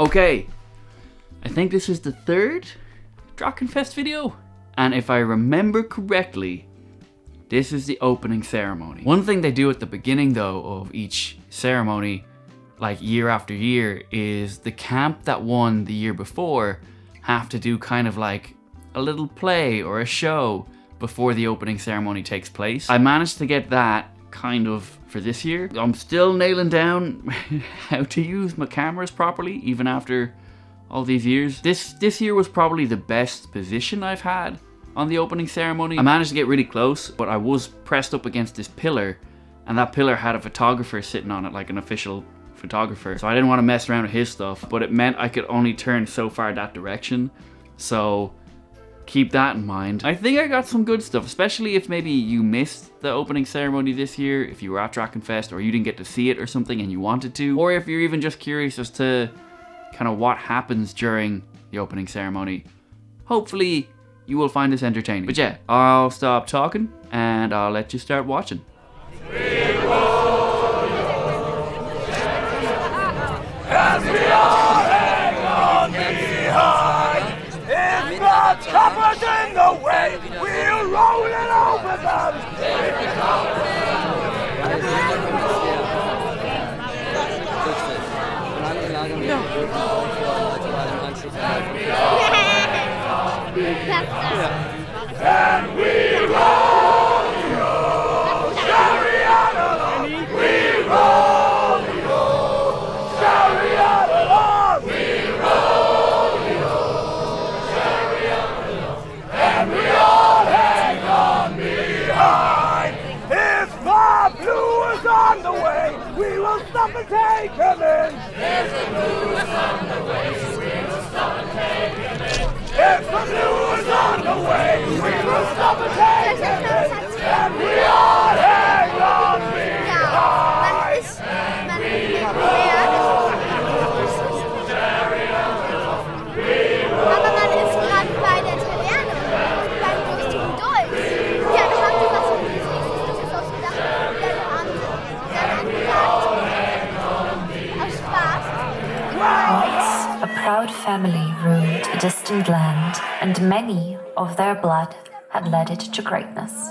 Okay, I think this is the third Drachenfest video, and if I remember correctly, this is the opening ceremony. One thing they do at the beginning though of each ceremony, like year after year, is the camp that won the year before have to do kind of like a little play or a show before the opening ceremony takes place. I managed to get that kind of for this year. I'm still nailing down how to use my cameras properly even after all these years. This year was probably the best position I've had on the opening ceremony. I managed to get really close, but I was pressed up against this pillar, and that pillar had a photographer sitting on it, like an official photographer. So I didn't want to mess around with his stuff, but it meant I could only turn so far that direction. So keep that in mind. I think I got some good stuff, especially if maybe you missed the opening ceremony this year, if you were at Drachenfest or you didn't get to see it or something and you wanted to, or if you're even just curious as to kind of what happens during the opening ceremony. Hopefully you will find this entertaining. But yeah, I'll stop talking and I'll let you start watching. As we all hang on behind, if the cupboard's in the way, we'll roll it over them. And we roll you, chariot along, we roll you, chariot along, we roll you, chariot along, and we all hang on behind. If the blue is on the way, we will stop and take him in. If the blue is on the way, we will stop and take him in. If the blue is on the way, we will stop and take him in. And we all hang on behind. And we roll, Aber man ist gerade bei der Taverne und beim durchziehen durch. Ja, da haben die was von dieses ausgedacht. Dann angesagt. Aus Spaß. Once, a proud family ruled a distant land, and many of their blood had led it to greatness.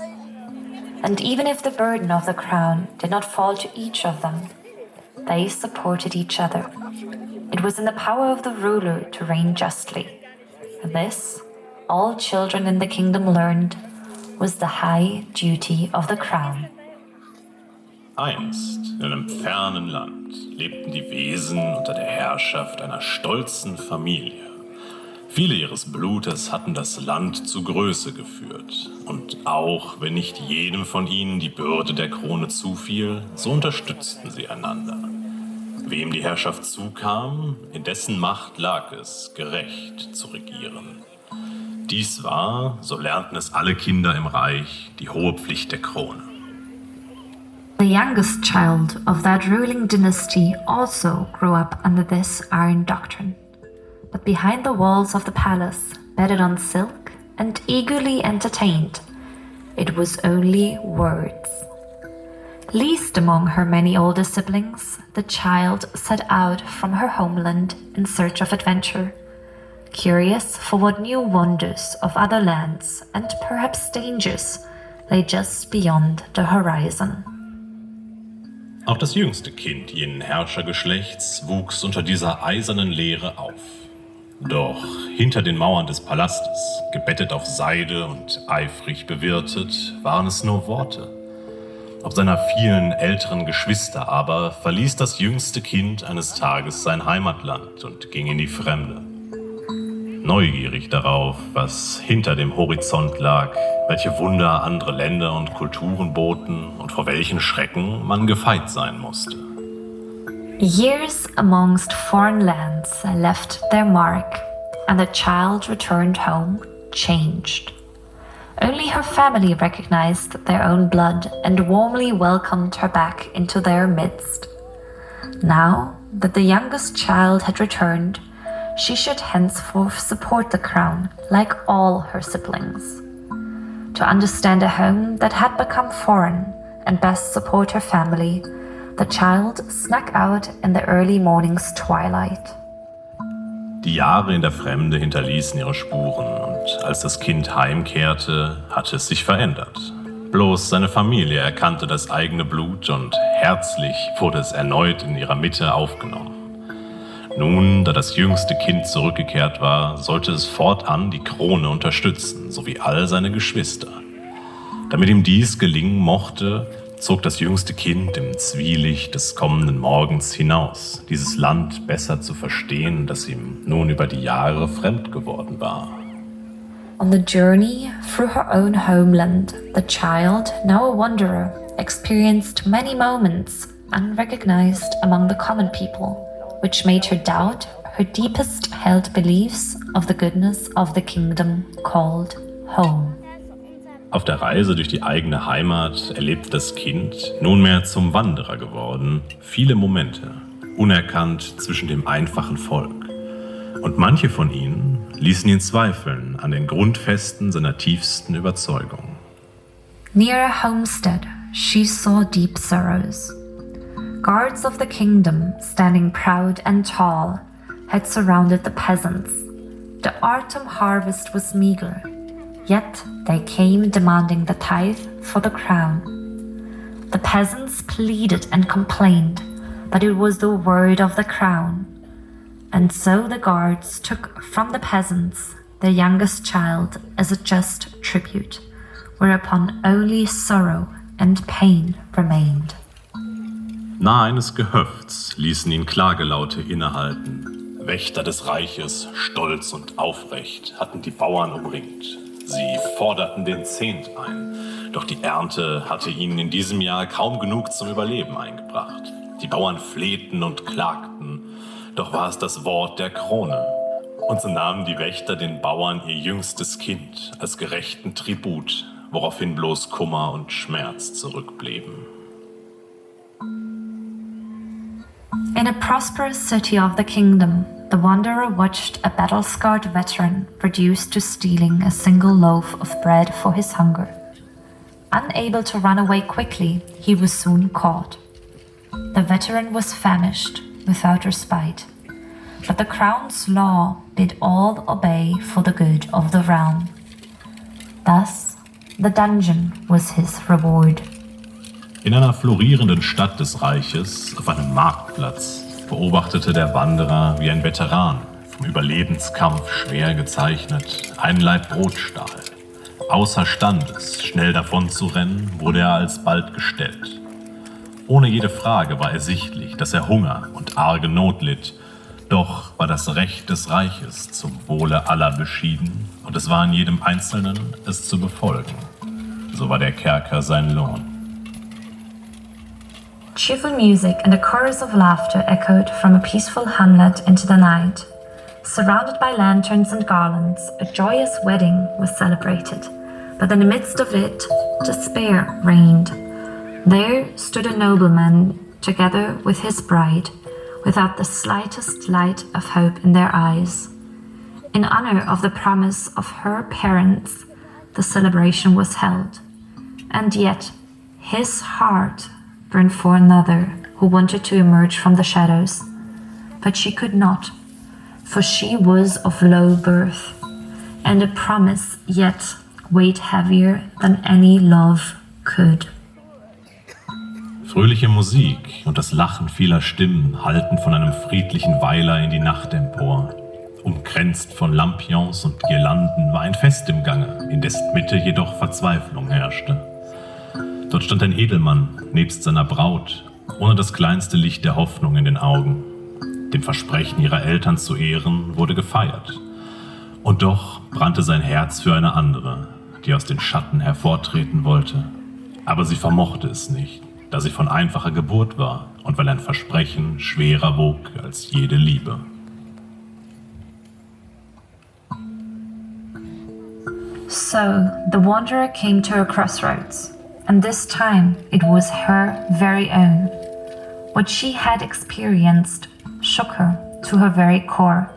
And even if the burden of the crown did not fall to each of them, they supported each other. It was in the power of the ruler to reign justly. This, all children in the kingdom learned, was the high duty of the crown. Einst, in einem fernen Land, lebten die Wesen unter der Herrschaft einer stolzen Familie. Viele ihres Blutes hatten das Land zu Größe geführt. Und auch wenn nicht jedem von ihnen die Bürde der Krone zufiel, so unterstützten sie einander. Wem die Herrschaft zukam, in dessen Macht lag es, gerecht zu regieren. Dies war, so lernten es alle Kinder im Reich, die hohe Pflicht der Krone. The youngest child of that ruling dynasty also grew up under this iron doctrine. But behind the walls of the palace, bedded on silk and eagerly entertained, it was only words. Least among her many older siblings, the child set out from her homeland in search of adventure, curious for what new wonders of other lands and perhaps dangers lay just beyond the horizon. Auch das jüngste Kind jenen Herrschergeschlechts wuchs unter dieser eisernen Lehre auf. Doch hinter den Mauern des Palastes, gebettet auf Seide und eifrig bewirtet, waren es nur Worte. Ob seiner vielen älteren Geschwister aber verließ das jüngste Kind eines Tages sein Heimatland und ging in die Fremde. Neugierig darauf, was hinter dem Horizont lag, welche Wunder andere Länder und Kulturen boten und vor welchen Schrecken man gefeit sein musste. Years amongst foreign lands left their mark, and the child returned home changed. Only her family recognized their own blood and warmly welcomed her back into their midst. Now that the youngest child had returned, she should henceforth support the crown like all her siblings. To understand a home that had become foreign and best support her family, the child snuck out in the early morning's twilight. Die Jahre in der Fremde hinterließen ihre Spuren und als das Kind heimkehrte, hatte es sich verändert. Bloß seine Familie erkannte das eigene Blut und herzlich wurde es erneut in ihrer Mitte aufgenommen. Nun, da das jüngste Kind zurückgekehrt war, sollte es fortan die Krone unterstützen, sowie all seine Geschwister. Damit ihm dies gelingen mochte, zog das jüngste Kind im Zwielicht des kommenden Morgens hinaus, dieses Land besser zu verstehen, das ihm nun über die Jahre fremd geworden war. On the journey through her own homeland, the child, now a wanderer, experienced many moments unrecognized among the common people, which made her doubt her deepest held beliefs of the goodness of the kingdom called home. Auf der Reise durch die eigene Heimat erlebte das Kind, nunmehr zum Wanderer geworden, viele Momente, unerkannt zwischen dem einfachen Volk. Und manche von ihnen ließen ihn zweifeln an den Grundfesten seiner tiefsten Überzeugung. Near her homestead, she saw deep sorrows. Guards of the kingdom, standing proud and tall, had surrounded the peasants. The autumn harvest was meager, yet they came demanding the tithe for the crown. The peasants pleaded and complained, but it was the word of the crown. And so the guards took from the peasants their youngest child as a just tribute, whereupon only sorrow and pain remained. Nahe eines Gehöfts ließen ihn Klagelaute innehalten. Wächter des Reiches, stolz und aufrecht, hatten die Bauern umringt. Sie forderten den Zehnt ein, doch die Ernte hatte ihnen in diesem Jahr kaum genug zum Überleben eingebracht. Die Bauern flehten und klagten, doch war es das Wort der Krone. Und so nahmen die Wächter den Bauern ihr jüngstes Kind als gerechten Tribut, woraufhin bloß Kummer und Schmerz zurückblieben. In a prosperous city of the kingdom, the wanderer watched a battle-scarred veteran reduced to stealing a single loaf of bread for his hunger. Unable to run away quickly, he was soon caught. The veteran was famished, without respite, but the crown's law bid all obey for the good of the realm. Thus, the dungeon was his reward. In einer florierenden Stadt des Reiches, auf einem Marktplatz, beobachtete der Wanderer, wie ein Veteran, vom Überlebenskampf schwer gezeichnet, einen Laib Brot stahl. Außerstandes, schnell davon zu rennen, wurde er alsbald gestellt. Ohne jede Frage war ersichtlich, dass er Hunger und arge Not litt, doch war das Recht des Reiches zum Wohle aller beschieden und es war an jedem Einzelnen, es zu befolgen. So war der Kerker sein Lohn. Cheerful music and a chorus of laughter echoed from a peaceful hamlet into the night. Surrounded by lanterns and garlands, a joyous wedding was celebrated, but in the midst of it, despair reigned. There stood a nobleman together with his bride, without the slightest light of hope in their eyes. In honor of the promise of her parents, the celebration was held, and yet his heart burned for another who wanted to emerge from the shadows. But she could not, for she was of low birth, and a promise yet weighed heavier than any love could. Fröhliche Musik und das Lachen vieler Stimmen hallten von einem friedlichen Weiler in die Nacht empor. Umkränzt von Lampions und Girlanden war ein Fest im Gange, in dessen Mitte jedoch Verzweiflung herrschte. Dort stand ein Edelmann nebst seiner Braut, ohne das kleinste Licht der Hoffnung in den Augen. Dem Versprechen ihrer Eltern zu ehren wurde gefeiert. Und doch brannte sein Herz für eine andere, die aus den Schatten hervortreten wollte. Aber sie vermochte es nicht, da sie von einfacher Geburt war und weil ein Versprechen schwerer wog als jede Liebe. So, the wanderer came to a crossroads, and this time it was her very own. What she had experienced shook her to her very core.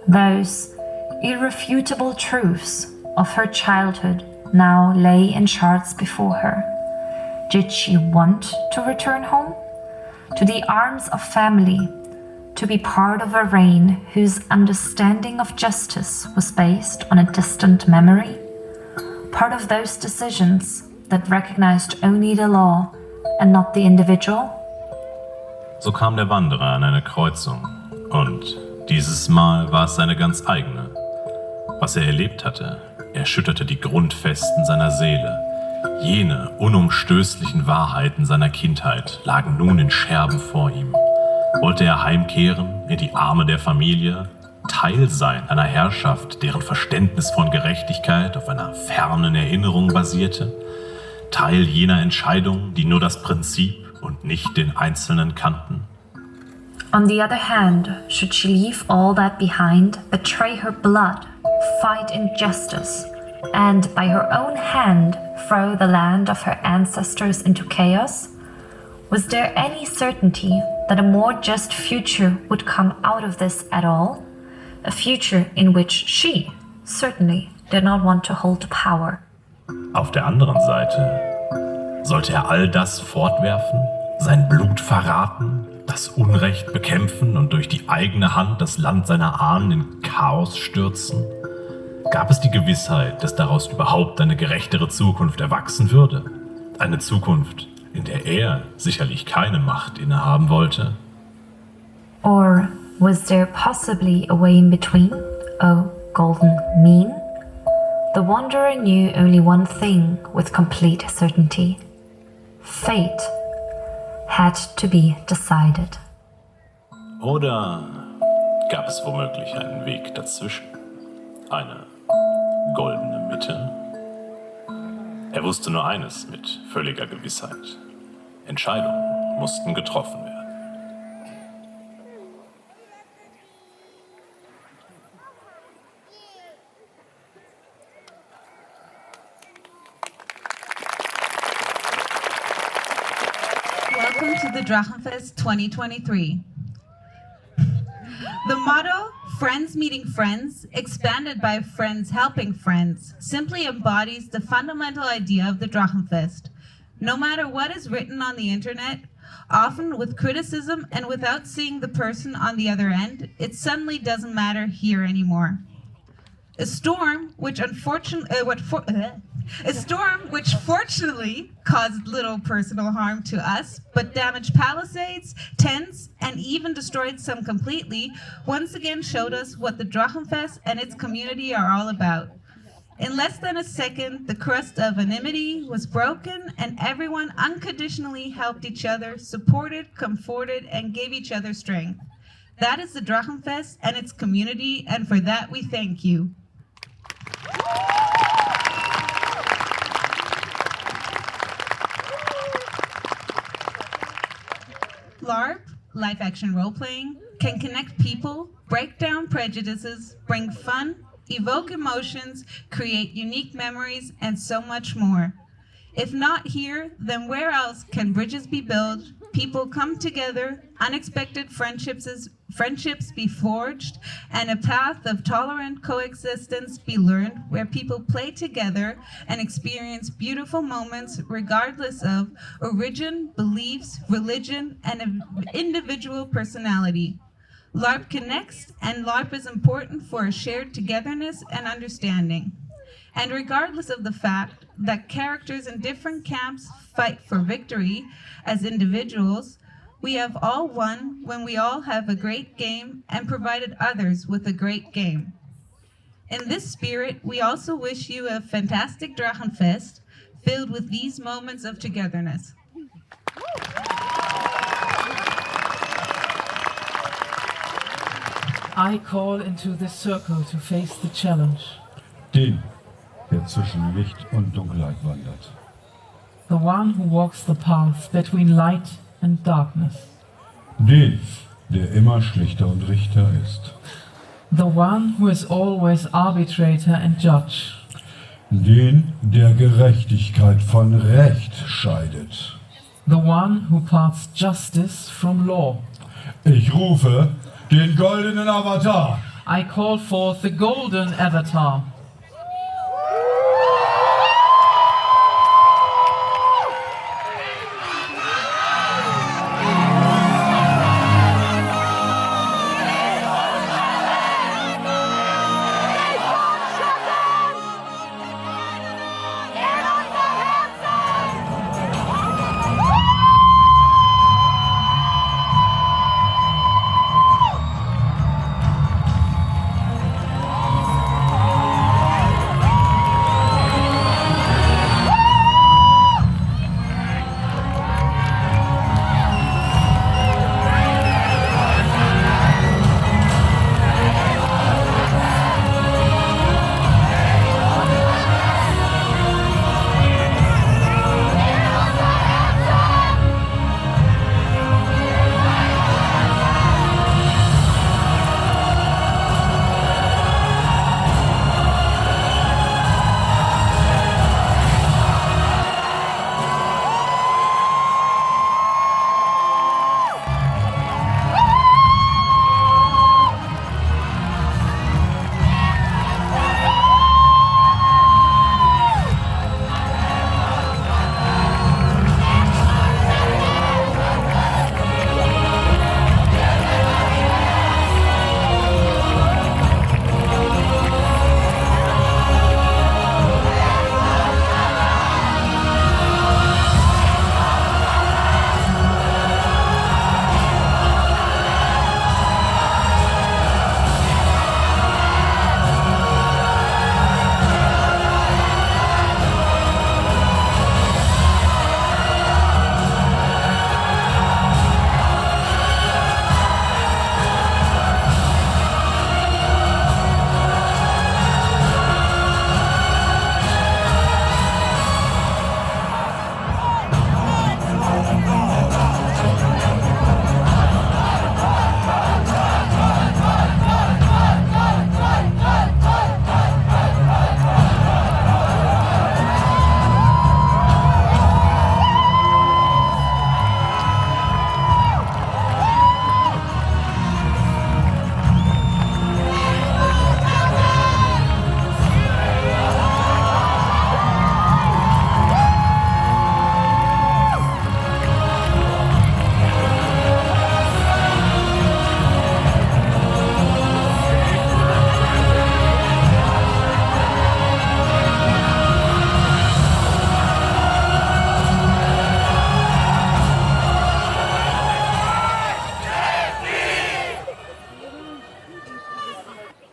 Those irrefutable truths of her childhood now lay in shards before her. Did she want to return home? To the arms of family, to be part of a reign whose understanding of justice was based on a distant memory? Part of those decisions that recognized only the law and not the individual? So kam der Wanderer an eine Kreuzung und dieses Mal war es seine ganz eigene. Was er erlebt hatte, erschütterte die Grundfesten seiner Seele. Jene unumstößlichen Wahrheiten seiner Kindheit lagen nun in Scherben vor ihm. Wollte er heimkehren in die Arme der Familie, Teil sein einer Herrschaft, deren Verständnis von Gerechtigkeit auf einer fernen Erinnerung basierte? Teil jener Entscheidungen, die nur das Prinzip und nicht den Einzelnen kannten? On the other hand, should she leave all that behind, betray her blood, fight injustice, and by her own hand throw the land of her ancestors into chaos? Was there any certainty that a more just future would come out of this at all? A future in which she certainly did not want to hold power. Auf der anderen Seite, sollte er all das fortwerfen, sein Blut verraten, das Unrecht bekämpfen und durch die eigene Hand das Land seiner Ahnen in Chaos stürzen? Gab es die Gewissheit, dass daraus überhaupt eine gerechtere Zukunft erwachsen würde? Eine Zukunft, in der er sicherlich keine Macht innehaben wollte? Or was there possibly a way in between, a golden mean? The wanderer knew only one thing with complete certainty. Fate had to be decided. Oder gab es womöglich einen Weg dazwischen? Eine goldene Mitte? Er wusste nur eines mit völliger Gewissheit. Entscheidungen mussten getroffen werden. Welcome to the Drachenfest 2023. The motto, Friends Meeting Friends, expanded by Friends Helping Friends, simply embodies the fundamental idea of the Drachenfest. No matter what is written on the internet, often with criticism and without seeing the person on the other end, it suddenly doesn't matter here anymore. A storm which fortunately caused little personal harm to us, but damaged palisades, tents, and even destroyed some completely, once again showed us what the Drachenfest and its community are all about. In less than a second, the crust of enmity was broken and everyone unconditionally helped each other, supported, comforted, and gave each other strength. That is the Drachenfest and its community, and for that we thank you. LARP, live action role-playing, can connect people, break down prejudices, bring fun, evoke emotions, create unique memories, and so much more. If not here, then where else can bridges be built, people come together, unexpected friendships be forged, and a path of tolerant coexistence be learned where people play together and experience beautiful moments regardless of origin, beliefs, religion, and individual personality. LARP connects, and LARP is important for a shared togetherness and understanding. And regardless of the fact that characters in different camps fight for victory as individuals, we have all won when we all have a great game and provided others with a great game. In this spirit, we also wish you a fantastic Drachenfest filled with these moments of togetherness. I call into this circle to face the challenge. Den, der zwischen Licht und Dunkelheit wandert. The one who walks the path between light and darkness. Den, der immer Schlichter und Richter ist. The one who is always arbitrator and judge. Den, der Gerechtigkeit von Recht scheidet. The one who parts justice from law. Ich rufe den goldenen Avatar. I call forth the golden avatar.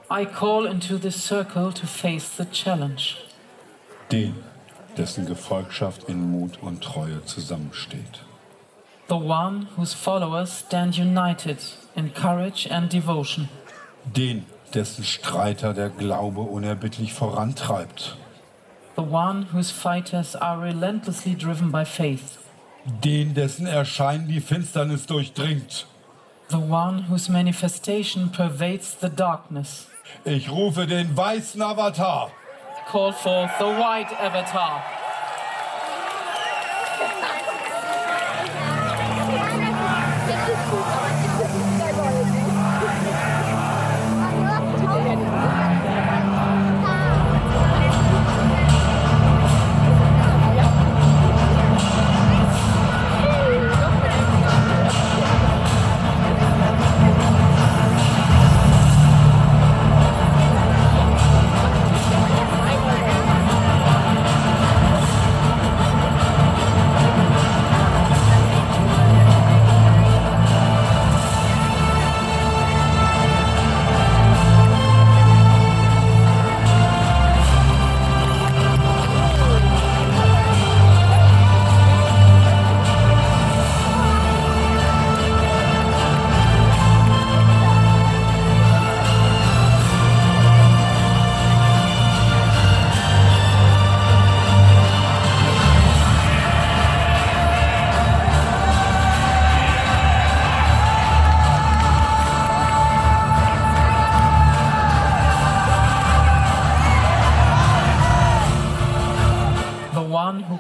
I call into this circle to face the challenge. Den, dessen Gefolgschaft in Mut und Treue zusammensteht. The one whose followers stand united in courage and devotion. Den, dessen Streiter der Glaube unerbittlich vorantreibt. The one whose fighters are relentlessly driven by faith. Den, dessen Erscheinen die Finsternis durchdringt. The one whose manifestation pervades the darkness. Ich rufe den weißen Avatar. Call forth the white avatar.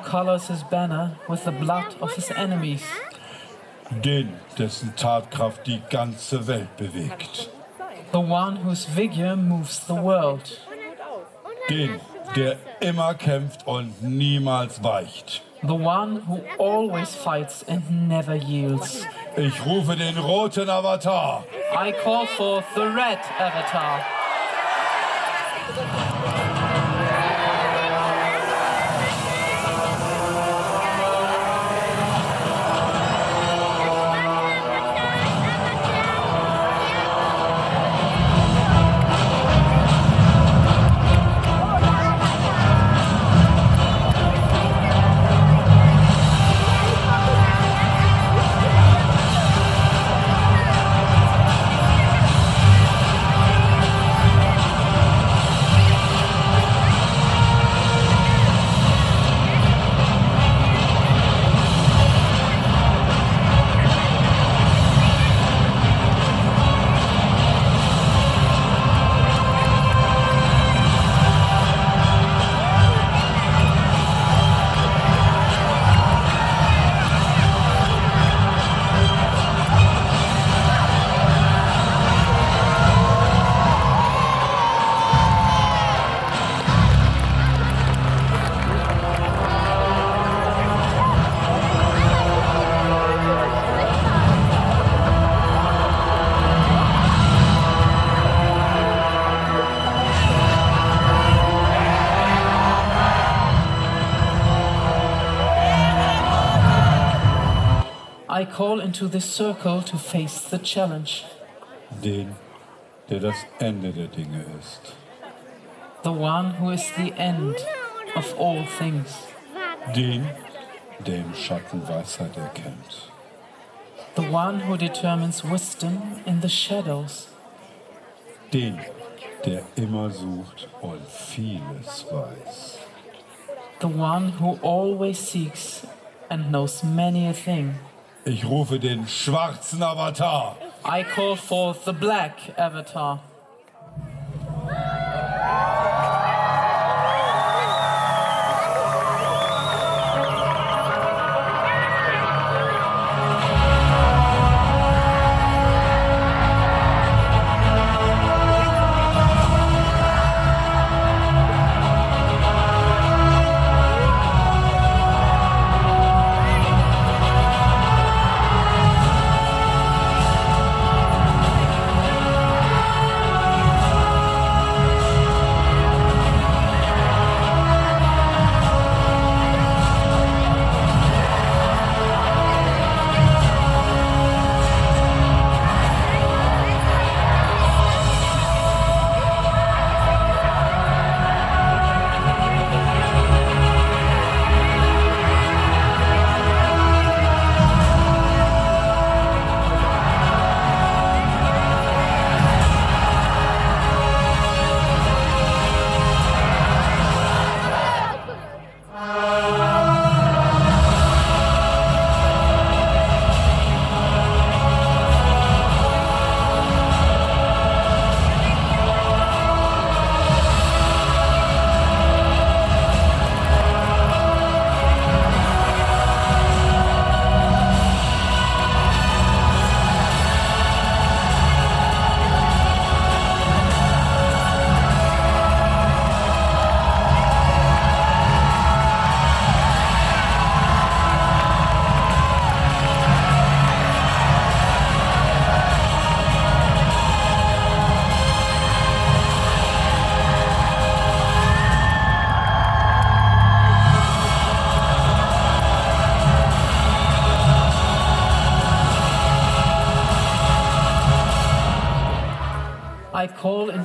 Colors his banner with the blood of his enemies. Den, dessen Tatkraft die ganze Welt bewegt. The one whose vigor moves the world. Den, der immer kämpft und niemals weicht. The one who always fights and never yields. Ich rufe den roten Avatar. I call forth the red avatar. I call into this circle to face the challenge. Den, der das Ende der Dinge ist. The one who is the end of all things. Den, der im Schatten Weisheit erkennt. The one who determines wisdom in the shadows. Den, der immer sucht und vieles weiß. The one who always seeks and knows many a thing. Ich rufe den schwarzen Avatar. I call forth the black avatar.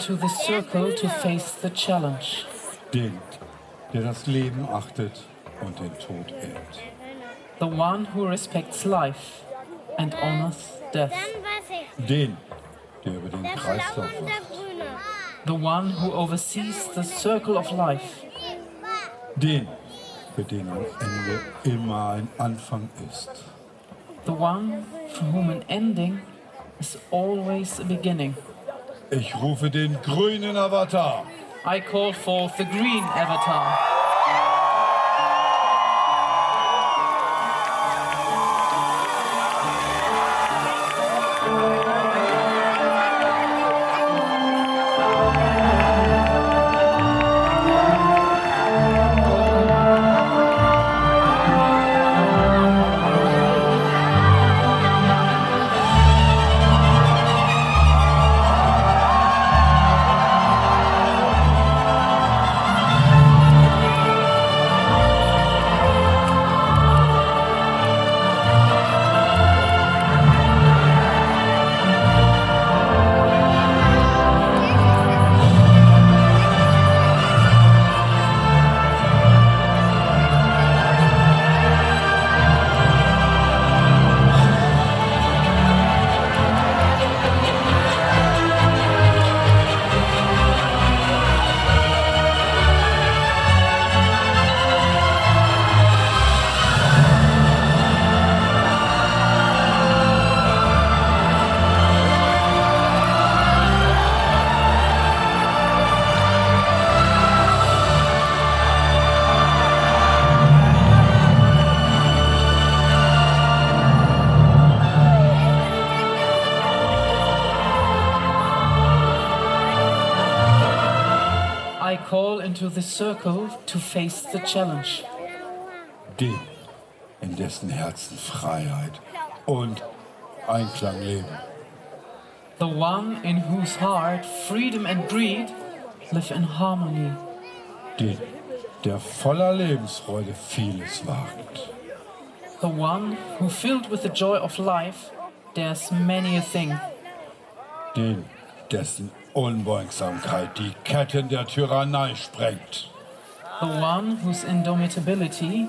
into the circle to face the challenge. Den, der das Leben achtet und den Tod ehrt. The one who respects life and honors death. Den, der über den Kreislauf wacht. The one who oversees the circle of life. Den, für den am Ende immer ein Anfang ist. The one for whom an ending is always a beginning. Ich rufe den grünen Avatar. I call forth the green avatar. I call into the circle to face the challenge. Den, in dessen Herzen Freiheit und Einklang leben. The one in whose heart freedom and greed live in harmony. Den, der voller Lebensfreude vieles wagt. The one who, filled with the joy of life, dares many a thing. Den, dessen Unbeugsamkeit die Ketten der Tyrannei sprengt. The one whose indomitability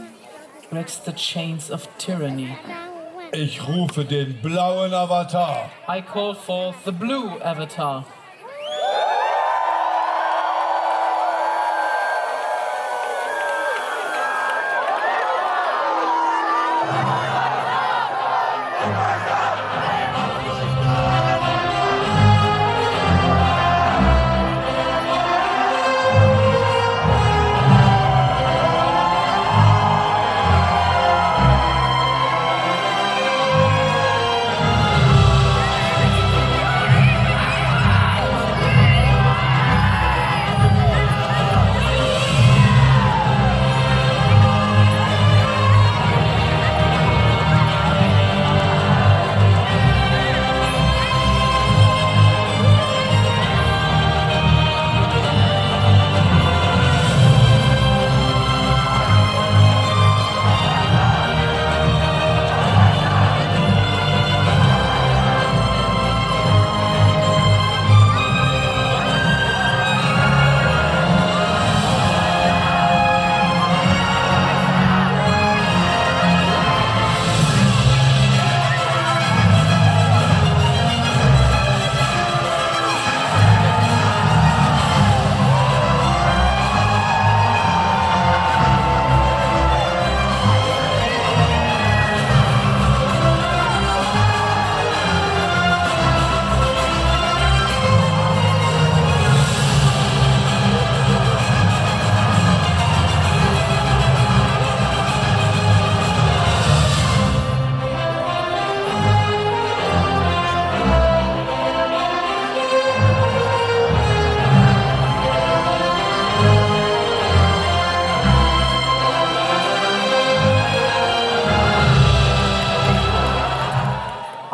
breaks the chains of tyranny. Ich rufe den blauen Avatar. I call forth the blue avatar.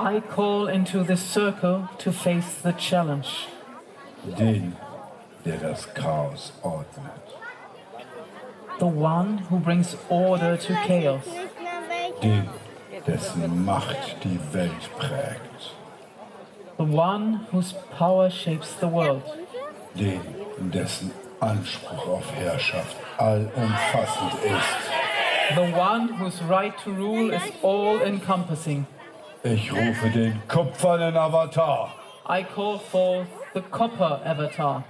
I call into the circle to face the challenge. Den, der das Chaos ordnet. The one who brings order to chaos. Den, dessen Macht die Welt prägt. The one whose power shapes the world. Den, dessen Anspruch auf Herrschaft allumfassend ist. The one whose right to rule is all-encompassing. Ich rufe den kupfernen Avatar. I call forth the Copper Avatar.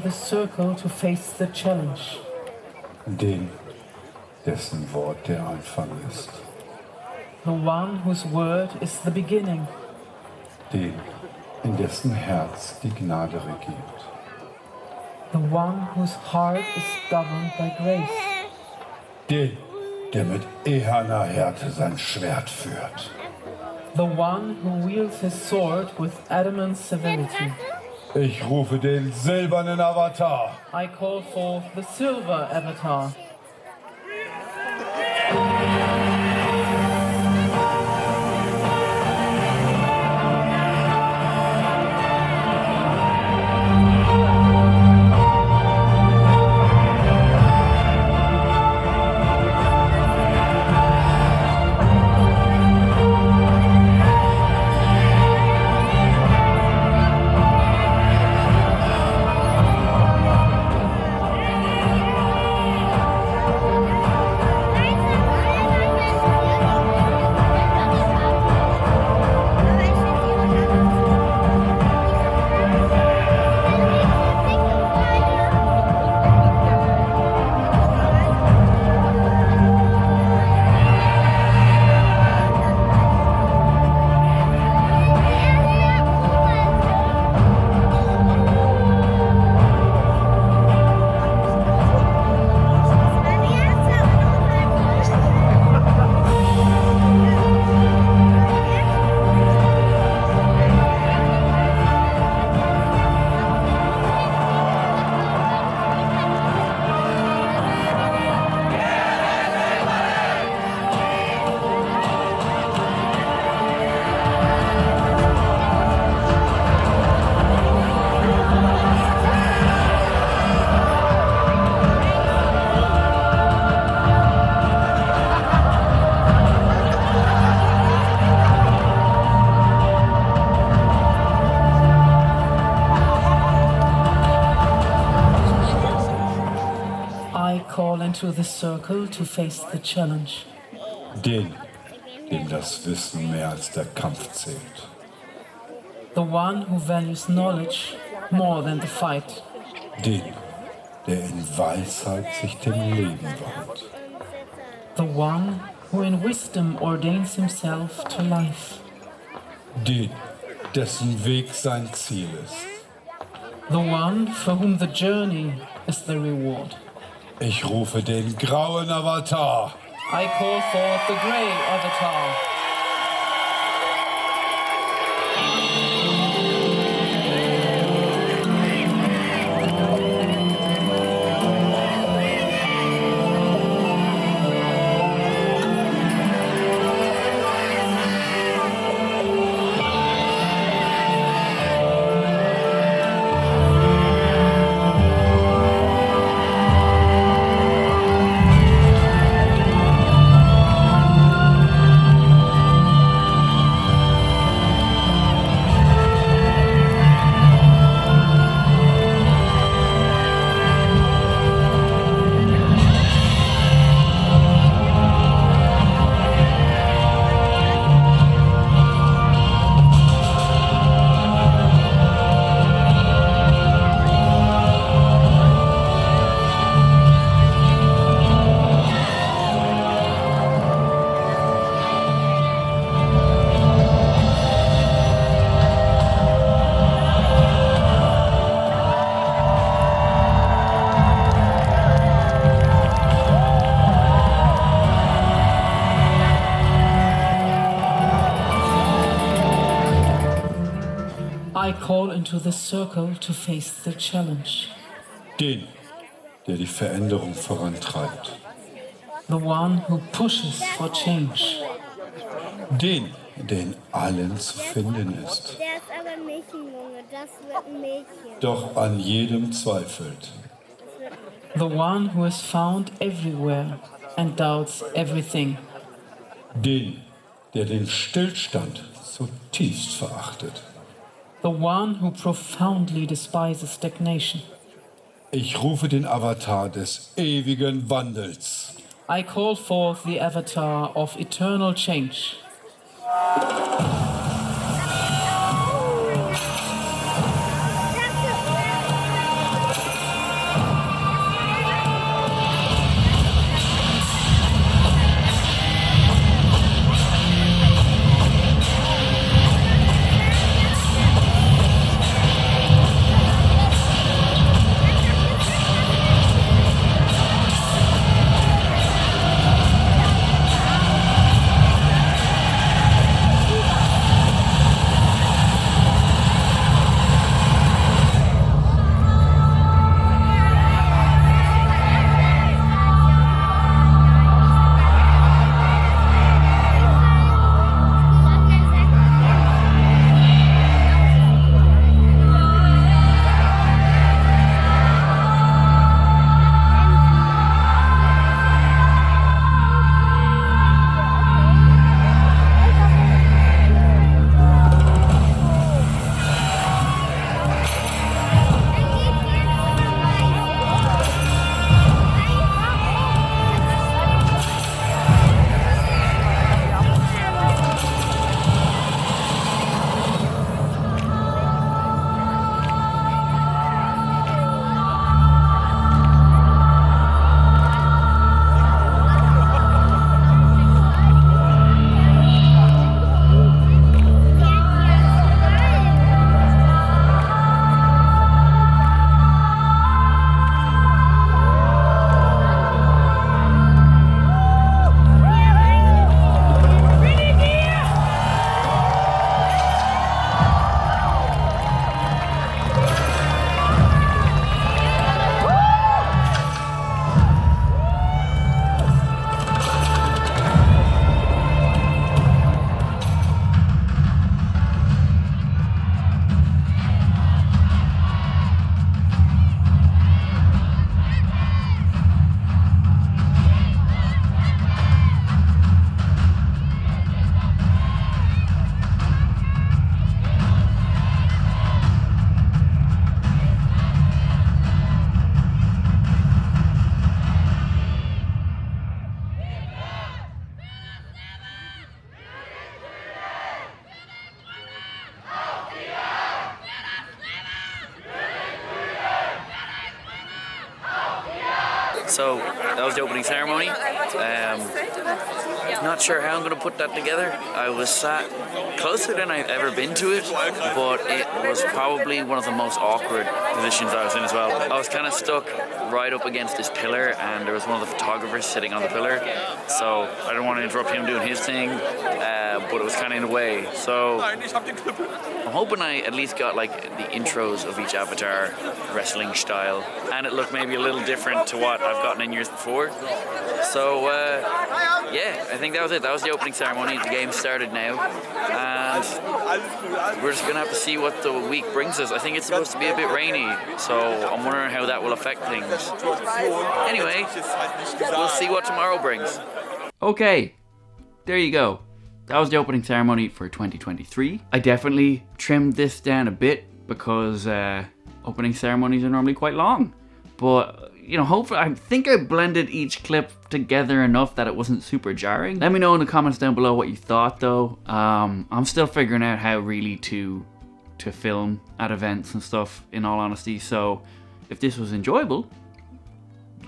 The circle to face the challenge. Den, dessen Wort der Anfang ist. The one whose word is the beginning. Den, in dessen Herz die Gnade regiert. The one whose heart is governed by grace. Den, der mit eherner Härte sein Schwert führt. The one who wields his sword with adamant severity. Ich rufe den silbernen Avatar. I call forth the Silver Avatar. Into the circle to face the challenge. Den, dem das Wissen mehr als der Kampf zählt. The one who values knowledge more than the fight. Den, der in Weisheit sich dem Leben weiht. The one who in wisdom ordains himself to life. Den, dessen Weg sein Ziel ist. The one for whom the journey is the reward. Ich rufe den grauen Avatar. I call forth the grey Avatar. call into the circle to face the challenge. Den, der die Veränderung vorantreibt. The one who pushes for change. Den, der in allen zu finden ist. Der ist aber ein Mädchen, Junge. Das wird ein Mädchen. Doch an jedem zweifelt. The one who is found everywhere and doubts everything. Den, der den Stillstand zutiefst verachtet. The one who profoundly despises stagnation. Ich rufe den Avatar des ewigen Wandels. I call forth the avatar of eternal change. So that was the opening ceremony. Not sure how I'm going to put that together. I was sat closer than I've ever been to it, but it was probably one of the most awkward positions I was in as well. I was kind of stuck right up against this pillar, and there was one of the photographers sitting on the pillar, so I didn't want to interrupt him doing his thing, but it was kind of in the way. So I'm hoping I at least got like the intros of each avatar wrestling style, and it looked maybe a little different to what I've gotten in years before. So yeah, I think that was it. That was the opening ceremony. The game started now, and we're just gonna have to see what the week brings us. I think it's supposed to be a bit rainy, so I'm wondering how that will affect things. Anyway, we'll see what tomorrow brings. Okay, there you go. That was the opening ceremony for 2023. I definitely trimmed this down a bit because opening ceremonies are normally quite long. But, you know, hopefully, I think I blended each clip together enough that it wasn't super jarring. Let me know in the comments down below what you thought though. I'm still figuring out how really to film at events and stuff, in all honesty. So if this was enjoyable,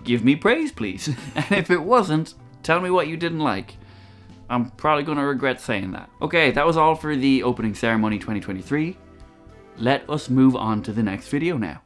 give me praise please. And if it wasn't, tell me what you didn't like. I'm probably going to regret saying that. Okay, that was all for the opening ceremony 2023. Let us move on to the next video now.